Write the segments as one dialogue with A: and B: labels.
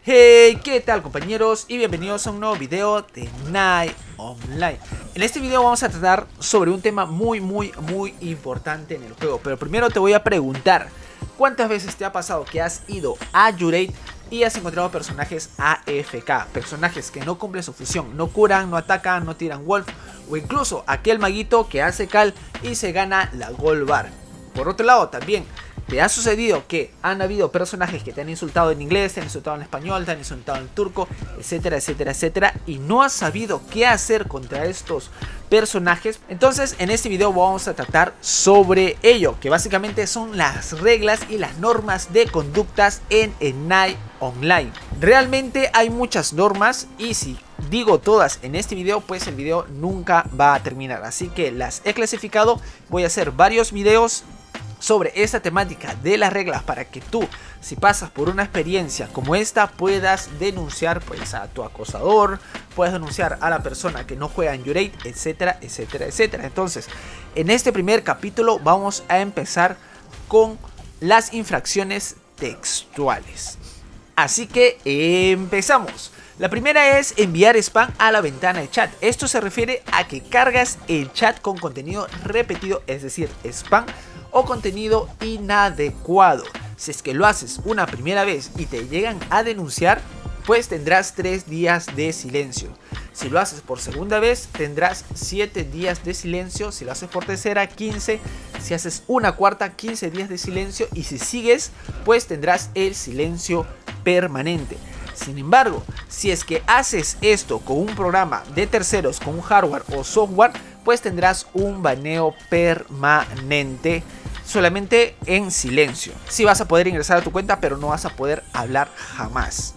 A: Hey, ¿qué tal compañeros? Y bienvenidos a un nuevo video de Night Online. En este video vamos a tratar sobre un tema muy importante en el juego. Pero primero te voy a preguntar, ¿cuántas veces te ha pasado que has ido a Yurate y has encontrado personajes AFK? Personajes que no cumplen su función, no curan, no atacan, no tiran wolf, o incluso aquel maguito que hace cal y se gana la gold bar. Por otro lado también, ¿te ha sucedido que han habido personajes que te han insultado en inglés, te han insultado en español, te han insultado en turco, etcétera, etcétera, etcétera, y no has sabido qué hacer contra estos personajes? Entonces en este video vamos a tratar sobre ello, que básicamente son las reglas y las normas de conductas en Night Online. Realmente hay muchas normas y si digo todas en este video, pues el video nunca va a terminar, así que las he clasificado. Voy a hacer varios videos sobre esta temática de las reglas para que tú, si pasas por una experiencia como esta, puedas denunciar pues a tu acosador, puedes denunciar a la persona que no juega en Yurate, etcétera, etcétera, etcétera. Entonces, en este primer capítulo vamos a empezar con las infracciones textuales. Así que empezamos. La primera es enviar spam a la ventana de chat. Esto se refiere a que cargas el chat con contenido repetido, es decir, spam o contenido inadecuado. Si es que lo haces una primera vez y te llegan a denunciar, pues tendrás 3 días de silencio. Si lo haces por segunda vez, tendrás 7 días de silencio. Si lo haces por tercera, 15. Si haces una cuarta, 15 días de silencio. Y si sigues, pues tendrás el silencio permanente. Sin embargo, si es que haces esto con un programa de terceros, con un hardware o software, pues tendrás un baneo permanente, solamente en silencio. Sí vas a poder ingresar a tu cuenta, pero no vas a poder hablar jamás.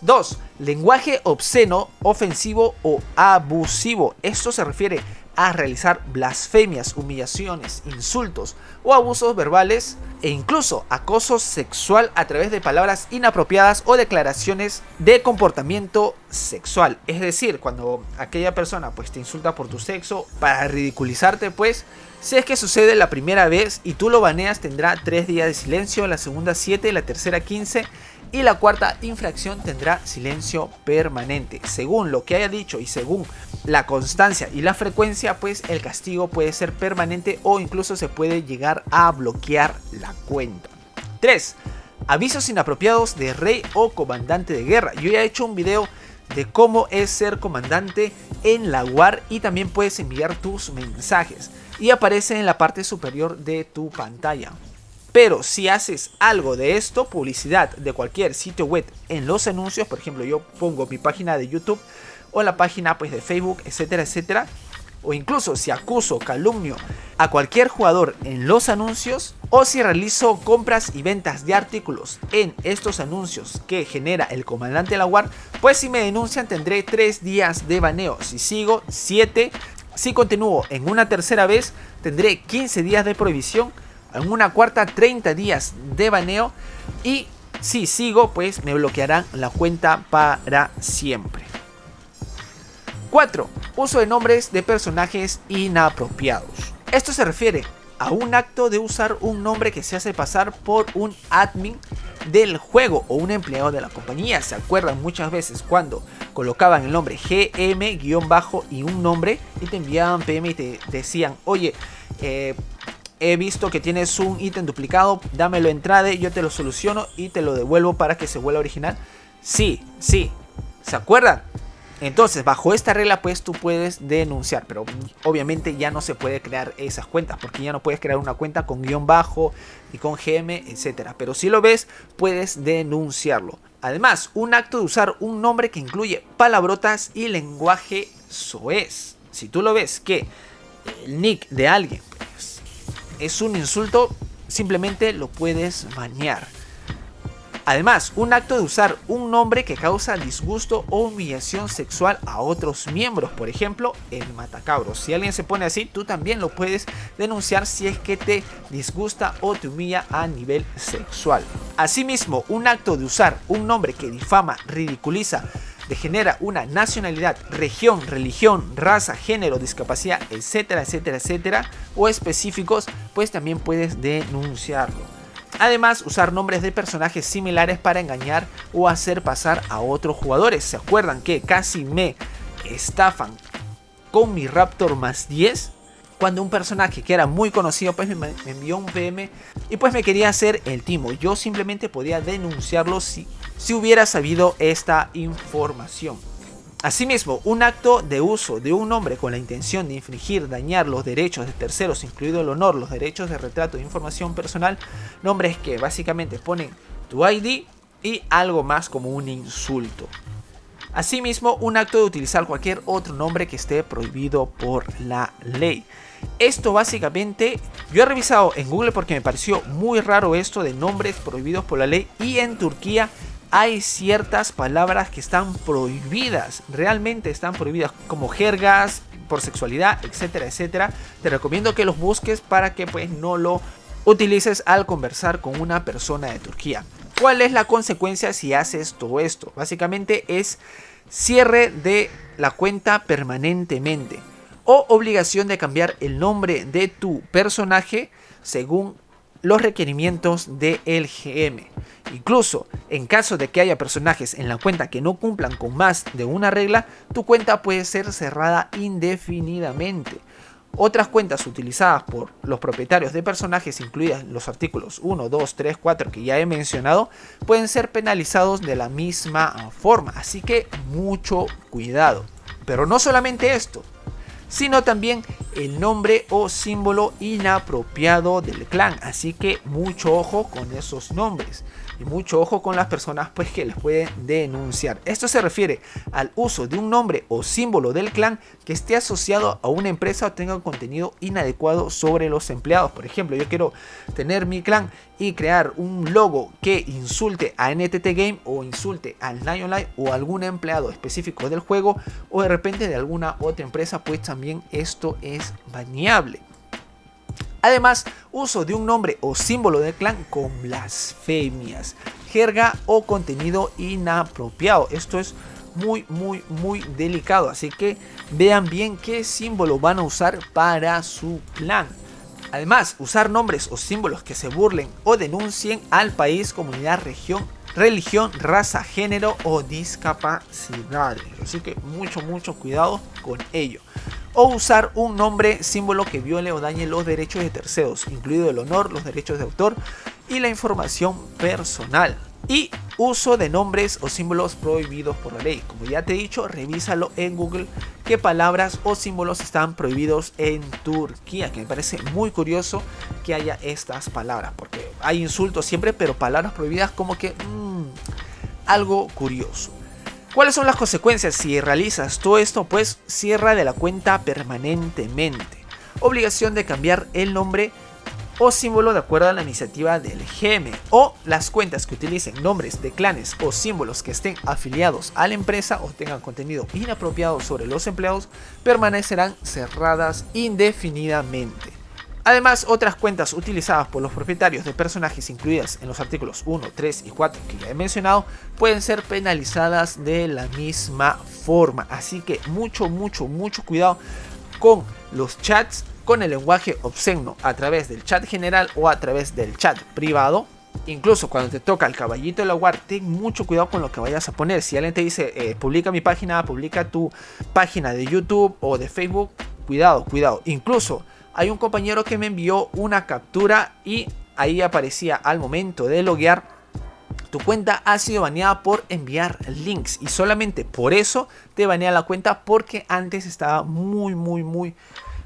A: 2. Lenguaje obsceno, ofensivo o abusivo. Esto se refiere a realizar blasfemias, humillaciones, insultos o abusos verbales e incluso acoso sexual a través de palabras inapropiadas o declaraciones de comportamiento sexual. Es decir, cuando aquella persona pues te insulta por tu sexo para ridiculizarte, pues si es que sucede la primera vez y tú lo baneas, tendrá 3 días de silencio, la segunda 7, la tercera 15 y la cuarta infracción tendrá silencio permanente. Según lo que haya dicho y según la constancia y la frecuencia, pues el castigo puede ser permanente o incluso se puede llegar a bloquear la cuenta. 3. Avisos inapropiados de rey o comandante de guerra. Yo ya he hecho un video de cómo es ser comandante en la WAR y también puedes enviar tus mensajes y aparece en la parte superior de tu pantalla. Pero si haces algo de esto, publicidad de cualquier sitio web en los anuncios, por ejemplo yo pongo mi página de YouTube o la página pues de Facebook, etcétera, etcétera, o incluso si acuso, calumnio a cualquier jugador en los anuncios, o si realizo compras y ventas de artículos en estos anuncios que genera el comandante de la WAR, pues si me denuncian tendré 3 días de baneo. Si sigo, 7. Si continúo en una tercera vez, tendré 15 días de prohibición. En una cuarta, 30 días de baneo. Y si sigo, pues me bloquearán la cuenta para siempre. 4. Uso de nombres de personajes inapropiados. Esto se refiere a un acto de usar un nombre que se hace pasar por un admin del juego o un empleado de la compañía. ¿Se acuerdan muchas veces cuando colocaban el nombre GM- y un nombre y te enviaban PM y te decían, oye, he visto que tienes un ítem duplicado, dámelo en trade, yo te lo soluciono y te lo devuelvo para que se vuelva original? Sí, ¿se acuerdan? Entonces, bajo esta regla, pues tú puedes denunciar, pero obviamente ya no se puede crear esas cuentas, porque ya no puedes crear una cuenta con guión bajo y con GM, etcétera. Pero si lo ves, puedes denunciarlo. Además, un acto de usar un nombre que incluye palabrotas y lenguaje soez. Si tú lo ves que el nick de alguien pues, es un insulto, simplemente lo puedes banear. Además, un acto de usar un nombre que causa disgusto o humillación sexual a otros miembros, por ejemplo, el matacabros. Si alguien se pone así, tú también lo puedes denunciar si es que te disgusta o te humilla a nivel sexual. Asimismo, un acto de usar un nombre que difama, ridiculiza, degenera una nacionalidad, región, religión, raza, género, discapacidad, etcétera, etcétera, etcétera, o específicos, pues también puedes denunciarlo. Además, usar nombres de personajes similares para engañar o hacer pasar a otros jugadores. ¿Se acuerdan que casi me estafan con mi Raptor más 10? Cuando un personaje que era muy conocido pues me envió un PM y pues me quería hacer el timo. Yo simplemente podía denunciarlo si hubiera sabido esta información. Asimismo, un acto de uso de un nombre con la intención de infringir, dañar los derechos de terceros, incluido el honor, los derechos de retrato de información personal, nombres que básicamente ponen tu ID y algo más como un insulto. Asimismo, un acto de utilizar cualquier otro nombre que esté prohibido por la ley. Esto básicamente, yo he revisado en Google porque me pareció muy raro esto de nombres prohibidos por la ley, y en Turquía hay ciertas palabras que están prohibidas, realmente están prohibidas, como jergas, por sexualidad, etcétera, etcétera. Te recomiendo que los busques para que pues no lo utilices al conversar con una persona de Turquía. ¿Cuál es la consecuencia si haces todo esto? Básicamente es cierre de la cuenta permanentemente o obligación de cambiar el nombre de tu personaje según los requerimientos del GM. Incluso en caso de que haya personajes en la cuenta que no cumplan con más de una regla, tu cuenta puede ser cerrada indefinidamente. Otras cuentas utilizadas por los propietarios de personajes, incluidas los artículos 1, 2, 3, 4 que ya he mencionado, pueden ser penalizados de la misma forma, así que mucho cuidado. Pero no solamente esto, sino también el nombre o símbolo inapropiado del clan, así que mucho ojo con esos nombres y mucho ojo con las personas pues que les pueden denunciar. Esto se refiere al uso de un nombre o símbolo del clan que esté asociado a una empresa o tenga un contenido inadecuado sobre los empleados. Por ejemplo, yo quiero tener mi clan y crear un logo que insulte a NTT Game o insulte al Night Online o a algún empleado específico del juego o de repente de alguna otra empresa, pues también esto es baneable. Además, uso de un nombre o símbolo del clan con blasfemias, jerga o contenido inapropiado. Esto es muy delicado, así que vean bien qué símbolo van a usar para su clan. Además, usar nombres o símbolos que se burlen o denuncien al país, comunidad, región, religión, raza, género o discapacidades. Así que mucho cuidado con ello. O usar un nombre, símbolo que viole o dañe los derechos de terceros, incluido el honor, los derechos de autor y la información personal. Y uso de nombres o símbolos prohibidos por la ley. Como ya te he dicho, revísalo en Google qué palabras o símbolos están prohibidos en Turquía, que me parece muy curioso que haya estas palabras, porque hay insultos siempre, pero palabras prohibidas como que algo curioso. ¿Cuáles son las consecuencias si realizas todo esto? Pues cierra de la cuenta permanentemente. Obligación de cambiar el nombre o símbolo de acuerdo a la iniciativa del GM. O las cuentas que utilicen nombres de clanes o símbolos que estén afiliados a la empresa o tengan contenido inapropiado sobre los empleados permanecerán cerradas indefinidamente. Además, otras cuentas utilizadas por los propietarios de personajes incluidas en los artículos 1, 3 y 4 que ya he mencionado pueden ser penalizadas de la misma forma. Así que mucho cuidado con los chats, con el lenguaje obsceno a través del chat general o a través del chat privado. Incluso cuando te toca el caballito de la guardia, ten mucho cuidado con lo que vayas a poner. Si alguien te dice publica mi página, publica tu página de YouTube o de Facebook, cuidado. Incluso hay un compañero que me envió una captura y ahí aparecía al momento de loguear: tu cuenta ha sido baneada por enviar links, y solamente por eso te banea la cuenta, porque antes estaba muy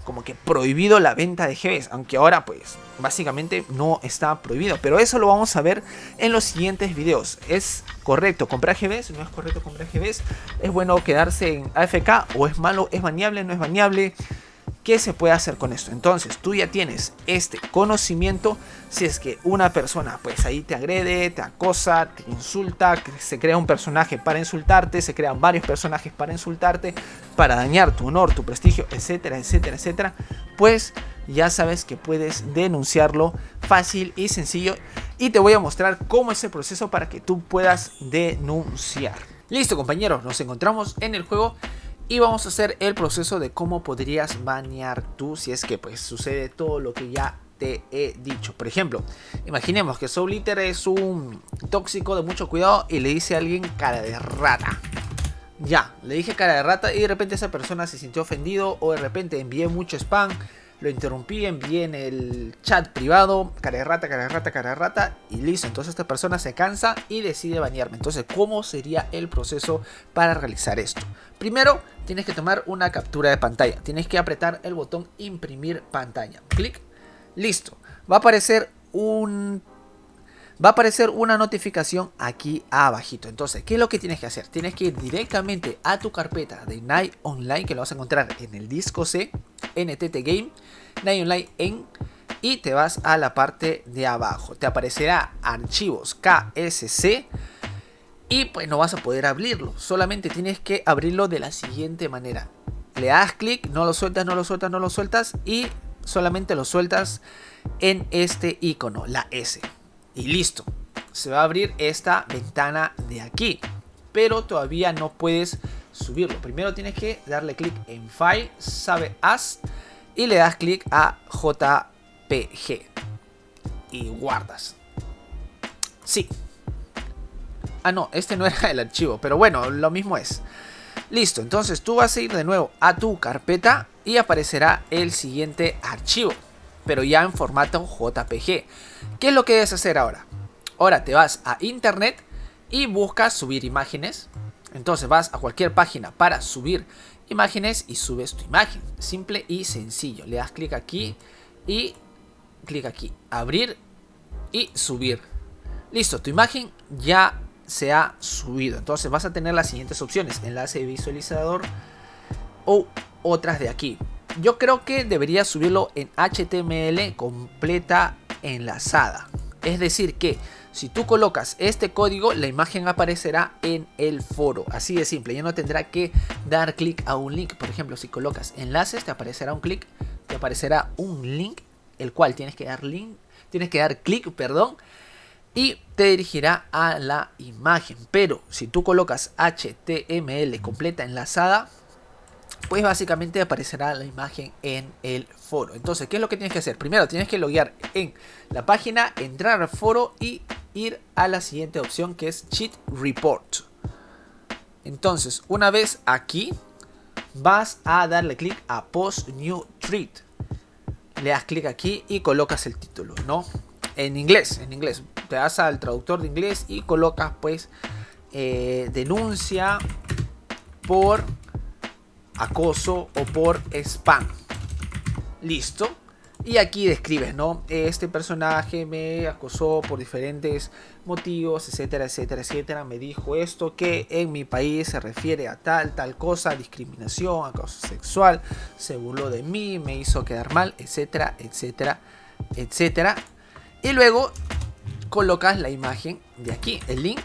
A: como que prohibido la venta de GBs, aunque ahora pues básicamente no está prohibido, pero eso lo vamos a ver en los siguientes videos. ¿Es correcto comprar GBs? ¿No es correcto comprar GBs? ¿Es bueno quedarse en AFK o es malo? ¿Es baneable? ¿No es baneable? ¿Qué se puede hacer con esto? Entonces tú ya tienes este conocimiento. Si es que una persona pues ahí te agrede, te acosa, te insulta, se crea un personaje para insultarte, se crean varios personajes para insultarte, para dañar tu honor, tu prestigio, etcétera, pues ya sabes que puedes denunciarlo fácil y sencillo, y te voy a mostrar cómo es el proceso para que tú puedas denunciar. Listo, compañeros, nos encontramos en el juego y vamos a hacer el proceso de cómo podrías banear tú si es que pues sucede todo lo que ya te he dicho. Por ejemplo, imaginemos que Soul Eater es un tóxico de mucho cuidado y le dice a alguien cara de rata. Ya, le dije cara de rata y de repente esa persona se sintió ofendido, o de repente envié mucho spam, lo interrumpí, envié en el chat privado, cara de rata, cara de rata, cara de rata, y listo. Entonces esta persona se cansa y decide banearme. Entonces, ¿cómo sería el proceso para realizar esto? Primero, tienes que tomar una captura de pantalla. Tienes que apretar el botón imprimir pantalla. Clic, listo. Va a aparecer una notificación aquí abajito. Entonces, ¿qué es lo que tienes que hacer? Tienes que ir directamente a tu carpeta de Night Online, que lo vas a encontrar en el disco C, NTT Game, Night Online y te vas a la parte de abajo. Te aparecerá archivos KSC y pues no vas a poder abrirlo. Solamente tienes que abrirlo de la siguiente manera. Le das clic, no lo sueltas, no lo sueltas, no lo sueltas y solamente lo sueltas en este icono, la S. Y listo, se va a abrir esta ventana de aquí, pero todavía no puedes subirlo. Primero tienes que darle clic en File, Save As y le das clic a JPG y guardas. Sí. Ah, no, este no era el archivo, pero bueno, lo mismo es. Listo, entonces tú vas a ir de nuevo a tu carpeta y aparecerá el siguiente archivo, pero ya en formato JPG. ¿Qué es lo que debes hacer ahora? Ahora te vas a internet y buscas subir imágenes. Entonces vas a cualquier página para subir imágenes y subes tu imagen. Simple y sencillo. Le das clic aquí y clic aquí. Abrir y subir. Listo, tu imagen ya se ha subido. Entonces vas a tener las siguientes opciones: enlace de visualizador o otras de aquí. Yo creo que deberías subirlo en HTML completa enlazada. Es decir que si tú colocas este código, la imagen aparecerá en el foro. Así de simple, ya no tendrá que dar clic a un link. Por ejemplo, si colocas enlaces, te aparecerá un link, el cual tienes que dar clic, y te dirigirá a la imagen. Pero si tú colocas HTML completa enlazada, pues básicamente aparecerá la imagen en el foro. Entonces, ¿qué es lo que tienes que hacer? Primero tienes que loguear en la página, entrar al foro y ir a la siguiente opción, que es Cheat Report. Entonces, una vez aquí, vas a darle clic a Post New Thread. Le das clic aquí y colocas el título, ¿no? En inglés. Te vas al traductor de inglés y colocas pues denuncia por acoso o por spam. Listo. Y aquí describes, ¿no? Este personaje me acosó por diferentes motivos, etcétera, etcétera, etcétera. Me dijo esto que en mi país se refiere a tal cosa, discriminación, acoso sexual, se burló de mí, me hizo quedar mal, etcétera, etcétera, etcétera. Y luego colocas la imagen de aquí, el link,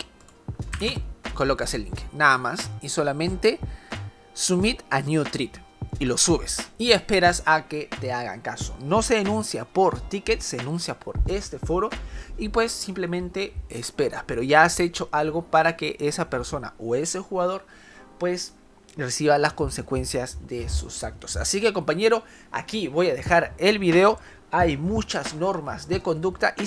A: y colocas el link, nada más. Y solamente submit a new thread y lo subes y esperas a que te hagan caso. No se denuncia por ticket, se denuncia por este foro y pues simplemente esperas, pero ya has hecho algo para que esa persona o ese jugador pues reciba las consecuencias de sus actos. Así que, compañero, aquí voy a dejar el video. Hay muchas normas de conducta y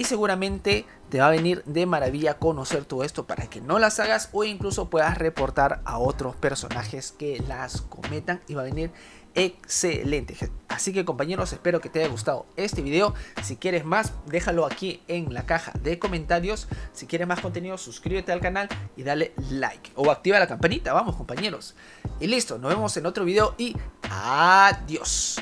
A: seguramente te va a venir de maravilla conocer todo esto para que no las hagas o incluso puedas reportar a otros personajes que las cometan, y va a venir excelente. Así que, compañeros, espero que te haya gustado este video. Si quieres más, déjalo aquí en la caja de comentarios. Si quieres más contenido, suscríbete al canal y dale like o activa la campanita. Vamos, compañeros. Y listo, nos vemos en otro video y adiós.